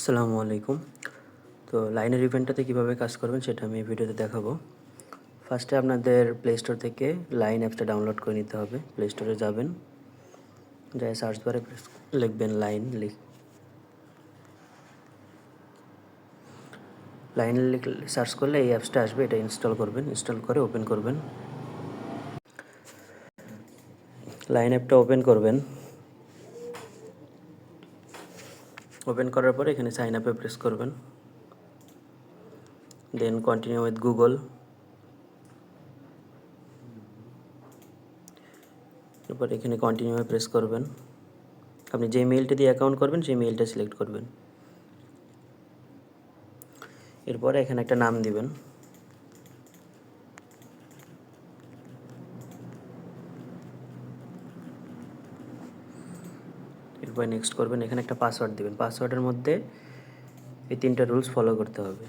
আসসালামু আলাইকুম। তো লাইনের ইভেন্টটাতে কীভাবে কাজ করবেন সেটা আমি এই ভিডিওতে দেখাবো। ফার্স্টে আপনাদের প্লে স্টোর থেকে লাইন অ্যাপসটা ডাউনলোড করে নিতে হবে। প্লে স্টোরে যাবেন, যাই সার্চ বারে লিখবেন লাইন সার্চ করলে এই অ্যাপসটা আসবে, এটা ইনস্টল করবেন। ইনস্টল করে ওপেন করবেন। লাইন অ্যাপটা ওপেন করবেন। ওপেন করার পরে এখানে সাইন আপে প্রেস করবেন, দেন কন্টিনিউ উইথ গুগল। এরপর এখানে কন্টিনিউ প্রেস করবেন। আপনি যে মেইলটা দিয়ে অ্যাকাউন্ট করবেন সেই মেইলটা সিলেক্ট করবেন। এরপরে এখানে একটা নাম দিবেন। এরপর নেক্সট করবেন। এখানে একটা পাসওয়ার্ড দিবেন। পাসওয়ার্ডের মধ্যে এই 3টা রুলস ফলো করতে হবে।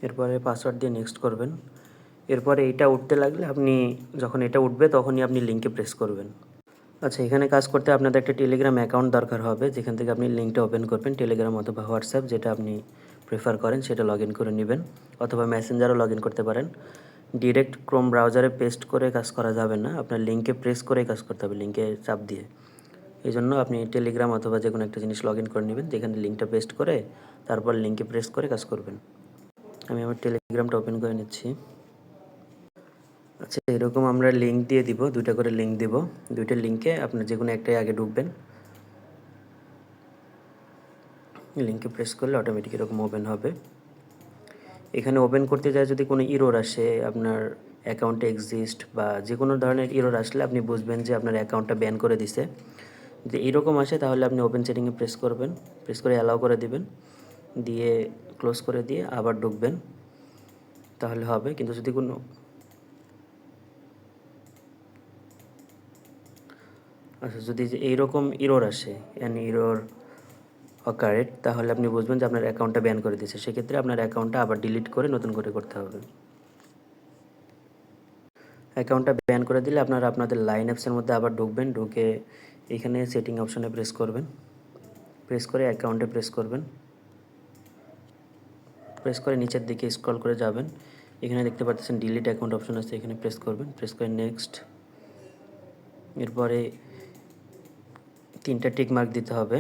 এরপরে পাসওয়ার্ড দিয়ে নেক্সট করবেন। এরপরে এইটা উঠতে লাগলে আপনি যখন এটা উঠবে তখনই আপনি লিঙ্কে প্রেস করবেন। আচ্ছা, এখানে কাজ করতে আপনাদের একটা টেলিগ্রাম অ্যাকাউন্ট দরকার হবে, যেখান থেকে আপনি লিঙ্কটা ওপেন করবেন। টেলিগ্রাম অথবা হোয়াটসঅ্যাপ, যেটা আপনি প্রেফার করেন সেটা লগ ইন করে নেবেন, অথবা মেসেঞ্জারও লগ ইন করতে পারেন। ডিরেক্ট ক্রোম ব্রাউজারে পেস্ট করে কাজ করা যাবে না, আপনার লিঙ্কে প্রেস করে কাজ করতে হবে, লিঙ্কে চাপ দিয়ে। এই জন্য আপনি টেলিগ্রাম অথবা যে কোনো একটা জিনিস লগ ইন করে নেবেন, যেখানে লিঙ্কটা পেস্ট করে তারপর লিঙ্কে প্রেস করে কাজ করবেন। আমি আমার টেলিগ্রামটা ওপেন করে নিচ্ছি। আচ্ছা, এরকম আমরা লিঙ্ক দিয়ে দিব, 2টা করে লিঙ্ক দিব। 2টা লিঙ্কে আপনার যে কোনো একটাই আগে ঢুকবেন। লিঙ্কে প্রেস করলে অটোমেটিক এরকম ওপেন হবে। এখানে ওপেন করতে যায় যদি কোনো ইরর আসে, আপনার অ্যাকাউন্টে এক্সিস্ট বা যে কোনো ধরনের ইরর আসলে আপনি বুঝবেন যে আপনার অ্যাকাউন্টটা ব্যান করে দিছে। যদি এরকম আসে তাহলে আপনি ওপেন সেটিংয়ে প্রেস করবেন, প্রেস করে অ্যালাউ করে দিবেন, দিয়ে ক্লোজ করে দিয়ে আবার ঢুকবেন, তাহলে হবে। কিন্তু যদি কোনো যদি এইরকম ইরর আসে, ইরর অকারেট, তাহলে আপনি বুঝবেন যে আপনার অ্যাকাউন্টটা ব্যান করে দিয়েছে। সেক্ষেত্রে আপনার অ্যাকাউন্টটা আবার ডিলিট করে নতুন করে করতে হবে। অ্যাকাউন্টটা ব্যান করে দিলে আপনারা আপনাদের লাইন অ্যাপসের মধ্যে আবার ঢুকবেন, ঢুকে এখানে সেটিং অপশনে প্রেস করবেন, প্রেস করে অ্যাকাউন্টে প্রেস করবেন, প্রেস করে নিচের দিকে স্ক্রল করে যাবেন। এখানে দেখতে পাচ্ছেন ডিলিট অ্যাকাউন্ট অপশন আছে, এখানে প্রেস করবেন, প্রেস করে নেক্সট। এরপরে 3টা টিক মার্ক দিতে হবে,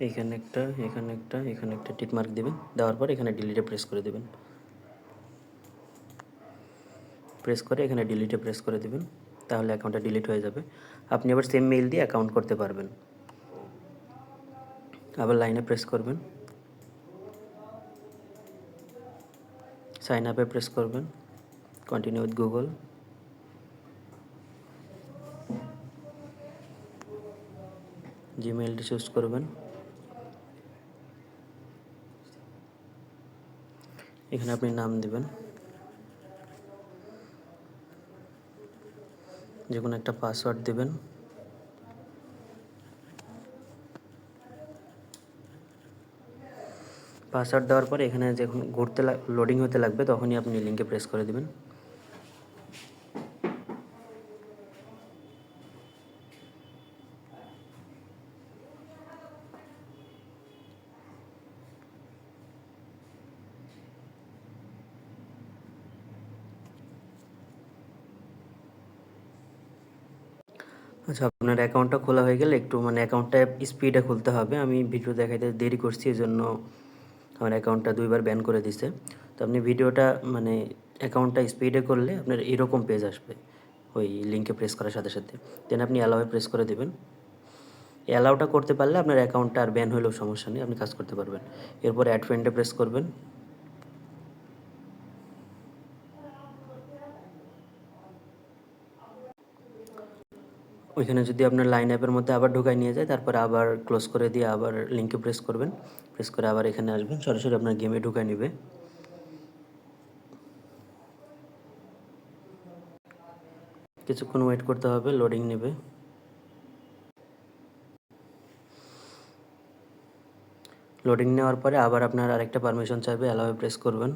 এখানে একটা, এখানে একটা, এখানে একটা টিক মার্ক দেবেন। দেওয়ার পর এখানে ডিলিটে প্রেস করে দেবেন, প্রেস করে এখানে ডিলিটে প্রেস করে দেবেন, তাহলে অ্যাকাউন্টটা ডিলিট হয়ে যাবে। আপনি আবার সেম মেইল দিয়ে অ্যাকাউন্ট করতে পারবেন। আবার লাইনে প্রেস করবেন, সাইন আপে প্রেস করবেন, কন্টিনিউ উইথ গুগল। জিমেইলটা চুজ করবেন, এখানে আপনি নাম দেবেন, যে কোনো একটা পাসওয়ার্ড দেবেন। পাসওয়ার্ড দেওয়ার পরে এখানে যখন লোডিং হতে লাগবে তখনই আপনি লিঙ্কে প্রেস করে দেবেন। আচ্ছা, আপনার অ্যাকাউন্টটা খোলা হয়ে গেলে একটু অ্যাকাউন্টটা স্পিডে খুলতে হবে। আমি ভিডিও দেখাইতে দেরি করছি, এই জন্য আমার অ্যাকাউন্টটা 2বার ব্যান করে দিছে। তো আপনি ভিডিওটা অ্যাকাউন্টটা স্পিডে করলে আপনার এরকম পেজ আসবে ওই লিঙ্কে প্রেস করার সাথে সাথে। দেন আপনি অ্যালাউয়ে প্রেস করে দেবেন। অ্যালাউটা করতে পারলে আপনার অ্যাকাউন্টটা আর ব্যান হলেও সমস্যা নেই, আপনি কাজ করতে পারবেন। এরপর অ্যাড ফ্রেন্ডে প্রেস করবেন। ওইখানে যদি আপনার লাইন অ্যাপের মধ্যে আবার ঢোকায় নিয়ে যায়, তারপরে আবার ক্লোজ করে দিয়ে আবার লিঙ্কে প্রেস করবেন, প্রেস করে আবার এখানে আসবেন, সরাসরি আপনার গেমে ঢুকায় নেবে। কিছুক্ষণ ওয়েট করতে হবে, লোডিং নেবে। লোডিং নেওয়ার পরে আবার আপনার আরেকটা পারমিশন চাইবে, অ্যালাউয়ে প্রেস করবেন।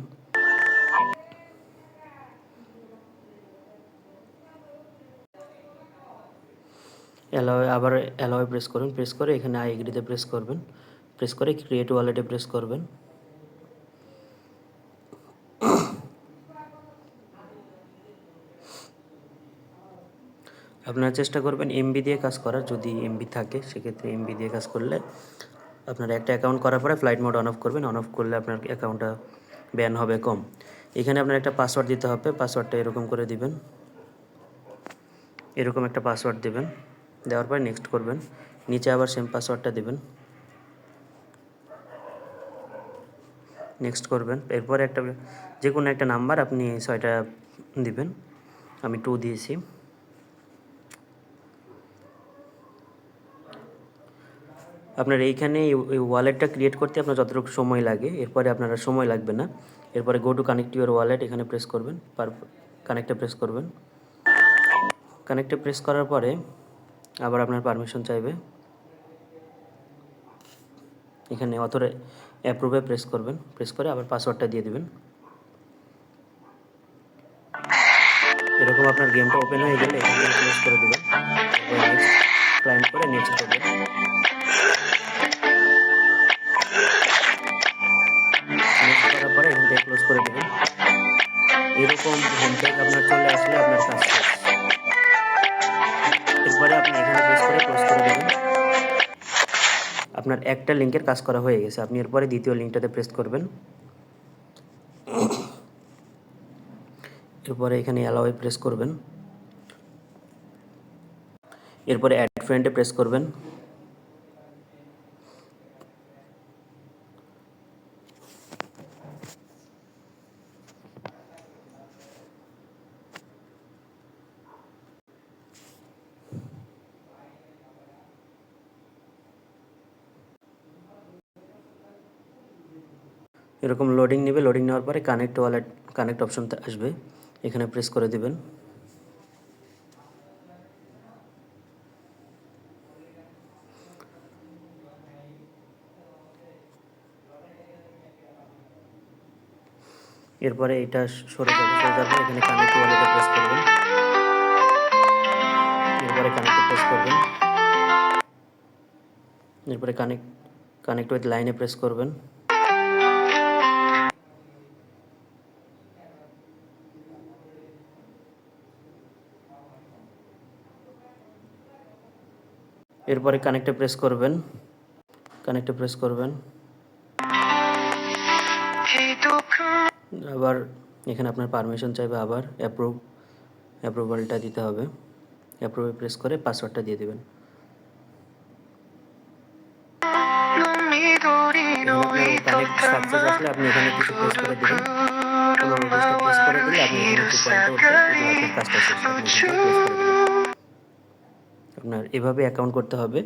অ্যালাউয়ে প্রেস করুন, প্রেস করে এখানে আই এগ্রিতে প্রেস করবেন, প্রেস করে ক্রিয়েট ওয়ালেটে প্রেস করবেন। আপনারা চেষ্টা করবেন এমবি দিয়ে কাজ করার, যদি এমবি থাকে সেক্ষেত্রে এমবি দিয়ে কাজ করলে আপনার একটা অ্যাকাউন্ট করার পরে ফ্লাইট মোড অন অফ করবেন, অন অফ করলে আপনার অ্যাকাউন্টটা ব্যান হবে কম। এখানে আপনার একটা পাসওয়ার্ড দিতে হবে, পাসওয়ার্ডটা এরকম করে দিবেন, এরকম একটা পাসওয়ার্ড দেবেন, দেওয়ার পরে নেক্সট করবেন, নিচে আবার সেম পাসওয়ার্ডটা দেবেন, নেক্সট করবেন। এরপরে একটা যে কোনো একটা নাম্বার আপনি 6টা দিবেন, আমি 2 দিয়েছি। আপনার এইখানে এই ওয়ালেটটা ক্রিয়েট করতে আপনার যতটুকু সময় লাগে, এরপরে আপনার আর সময় লাগবে না। এরপরে go to connect your wallet এখানে প্রেস করবেন, কানেক্টে প্রেস করবেন। কানেক্টে প্রেস করার পরে আবার আপনার পারমিশন চাইবে, এখানে অথরে অ্যাপ্রুভে প্রেস করবেন, প্রেস করে আবার পাসওয়ার্ডটা দিয়ে দেবেন। এরকম আপনার গেমটা ওপেন হয়ে গেলে এখান থেকে ক্লোজ করে দেবেন, নেক্সট ক্লাইম করে নেক্সট করবেন। নেক্সট করার পরে এখান থেকে ক্লোজ করে দেবেন। এরকম হোম পেজ আপনার চলে আসলে আপনার কাজ শেষ। এরপরে আপনি এখানে প্রেস করে ক্লোজ করে দেবেন। আপনার একটা লিঙ্কের কাজ করা হয়ে গেছে। আপনি এরপরে দ্বিতীয় লিঙ্কটাতে প্রেস করবেন, এরপরে এখানে অ্যালাউয়ে প্রেস করবেন, এরপরে অ্যাড ফ্রেন্ডে প্রেস করবেন। এরকম লোডিং নেবে, লোডিং নেওয়ার পরে কানেক্ট ওয়ালেট কানেক্ট অপশনটা আসবে, এখানে প্রেস করে দেবেন। এরপরে এটা সরে যাবে, সরে যাওয়ার পর এখানে কানেক্ট ওয়ালেটে প্রেস করবেন, এরপরে কানেক্টে প্রেস করবেন, এরপরে কানেক্ট উইথ লাইনে প্রেস করবেন। এরপরে কানেক্টে প্রেস করবেন, কানেক্টে প্রেস করবেন, আবার এখানে আপনার পারমিশন চাইবে, আবার অ্যাপ্রুভালটা দিতে হবে, অ্যাপ্রুভে প্রেস করে পাসওয়ার্ডটা দিয়ে দেবেন। কানেক্ট সাকসেস আসলে আপনি এখানে কিছু প্রেস করে দেবেন, 15-20টা প্রেস করে দিলে আপনি এখানে 2 পয়েন্টে উঠবে, আপনার কাজটা শেষ, আপনি এখানে প্রেস করে দেবেন। আপনার এভাবে অ্যাকাউন্ট করতে হবে।